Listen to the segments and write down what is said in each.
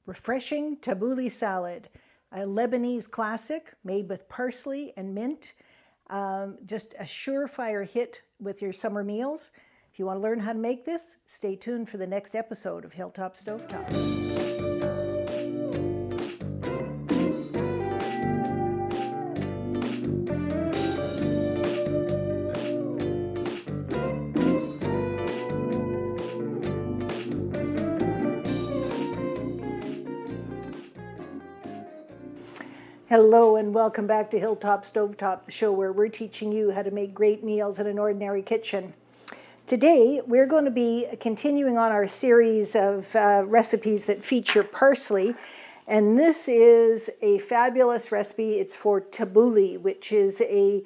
Refreshing tabbouleh salad, a Lebanese classic made with parsley and mint. Just a surefire hit with your summer meals. If you want to learn how to make this, stay tuned for the next episode of Hilltop Stovetop. Hello and welcome back to Hilltop Stovetop, the show where we're teaching you how to make great meals in an ordinary kitchen. Today we're going to be continuing on our series of recipes that feature parsley, and this is a fabulous recipe. It's for tabbouleh, which is a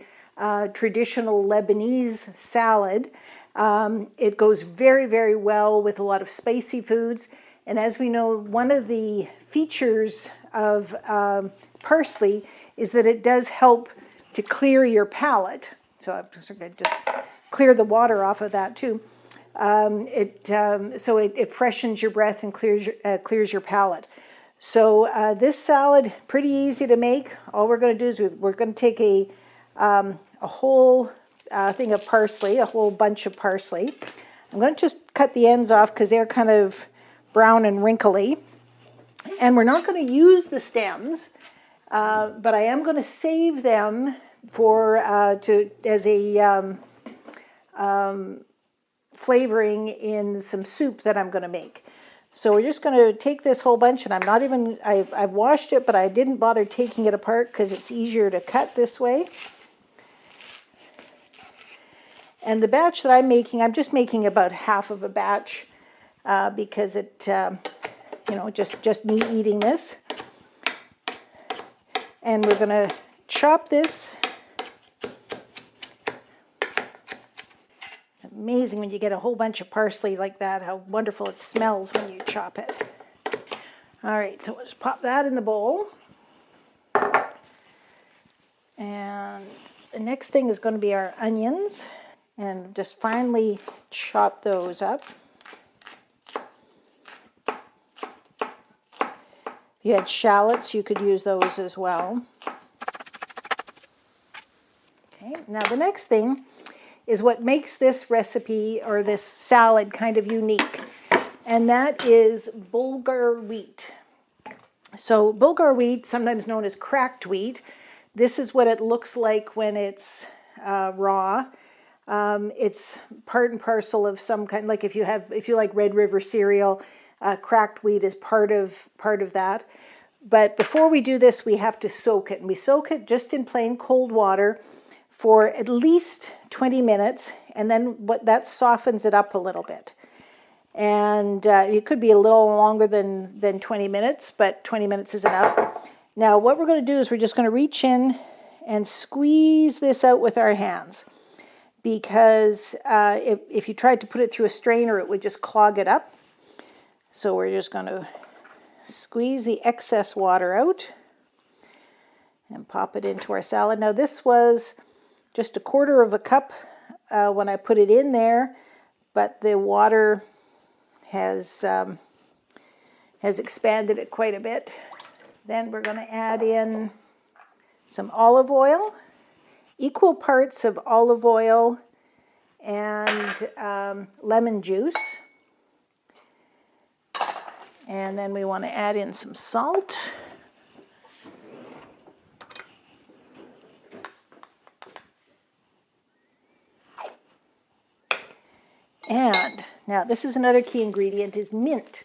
traditional Lebanese salad. It goes very, very well with a lot of spicy foods, and as we know, one of the features of parsley is that it does help to clear your palate. So I'm just going to just clear the water off of that too. So it freshens your breath and clears your palate. So this salad, pretty easy to make. All we're going to do is we're going to take a whole thing of parsley, a whole bunch of parsley. I'm going to just cut the ends off because they're kind of brown and wrinkly. And we're not going to use the stems, but I am going to save them for as a flavoring in some soup that I'm going to make. So we're just going to take this whole bunch, and I've washed it, but I didn't bother taking it apart because it's easier to cut this way. And the batch that I'm making, I'm just making about half of a batch because it, just me eating this. And we're going to chop this. It's amazing when you get a whole bunch of parsley like that, how wonderful it smells when you chop it. All right, so we'll just pop that in the bowl. And the next thing is going to be our onions. And just finely chop those up. If you had shallots, you could use those as well. Okay, now the next thing is what makes this recipe or this salad kind of unique, and that is Bulgur wheat. So Bulgur wheat, sometimes known as cracked wheat, this is what it looks like when it's raw. It's part and parcel of some kind, like if you like Red River cereal, cracked wheat is part of that. But before we do this, we have to soak it. And we soak it just in plain cold water for at least 20 minutes. And then that softens it up a little bit. And it could be a little longer than 20 minutes, but 20 minutes is enough. Now, what we're going to do is we're just going to reach in and squeeze this out with our hands. Because if you tried to put it through a strainer, it would just clog it up. So we're just going to squeeze the excess water out and pop it into our salad. Now this was just 1/4 of a cup when I put it in there, but the water has expanded it quite a bit. Then we're going to add in some olive oil, equal parts of olive oil and lemon juice. And then we want to add in some salt. And now this is another key ingredient, is mint.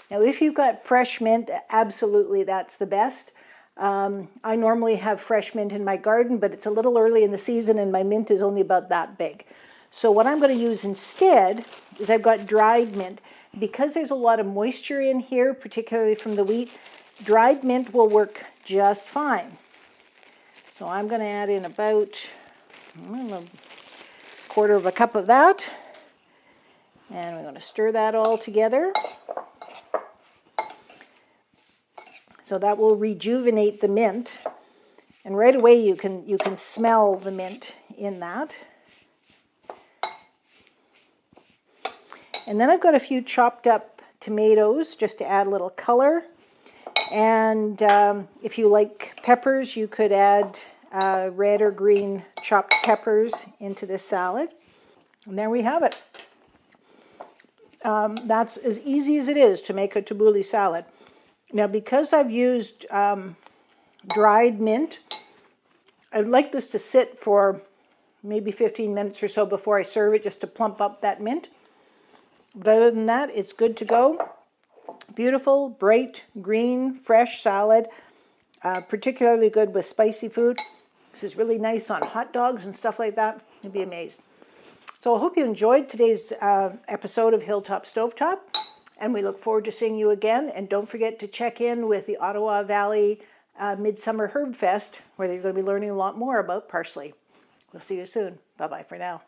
Now if you've got fresh mint, absolutely that's the best. I normally have fresh mint in my garden, but it's a little early in the season and my mint is only about that big. So what I'm going to use instead is I've got dried mint. Because there's a lot of moisture in here, particularly from the wheat, dried mint will work just fine. So I'm going to add in about 1/4 of a cup of that. And we're going to stir that all together. So that will rejuvenate the mint. And right away you can smell the mint in that. And then I've got a few chopped up tomatoes just to add a little color. And if you like peppers, you could add red or green chopped peppers into this salad. And there we have it. That's as easy as it is to make a tabbouleh salad. Now, because I've used dried mint, I'd like this to sit for maybe 15 minutes or so before I serve it, just to plump up that mint. But other than that, it's good to go. Beautiful, bright, green, fresh salad, particularly good with spicy food. This is really nice on hot dogs and stuff like that. You'd be amazed. So I hope you enjoyed today's episode of Hilltop Stovetop, and we look forward to seeing you again. And don't forget to check in with the Ottawa Valley Midsummer Herbfest, where you're going to be learning a lot more about parsley. We'll see you soon. Bye-bye for now.